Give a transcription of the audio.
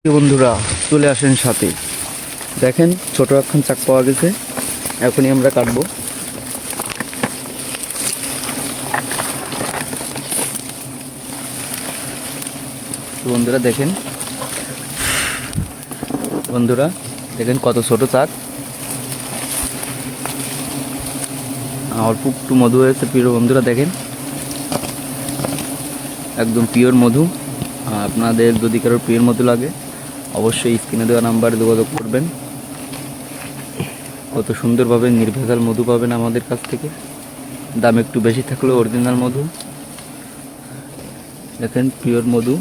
বন্ধুরা চলে আসেন সাথে। দেখেন ছোট একখান চাক পাওয়া গেছে, এখনই আমরা কাটবো। বন্ধুরা দেখেন, কত ছোট চাক, অল্প একটু মধু হয়েছে। প্রিয় বন্ধুরা দেখেন, একদম পিওর মধু। আপনাদের যদি কারোর পিওর মধু লাগে অবশ্যই স্ক্রিনে দেওয়া নাম্বারে যোগাযোগ করবেন। কত সুন্দরভাবে নির্ভেজাল মধু পাবেন আমাদের কাছ থেকে, দাম একটু বেশি থাকলেও অরিজিনাল মধু। দেখেন পিওর মধু।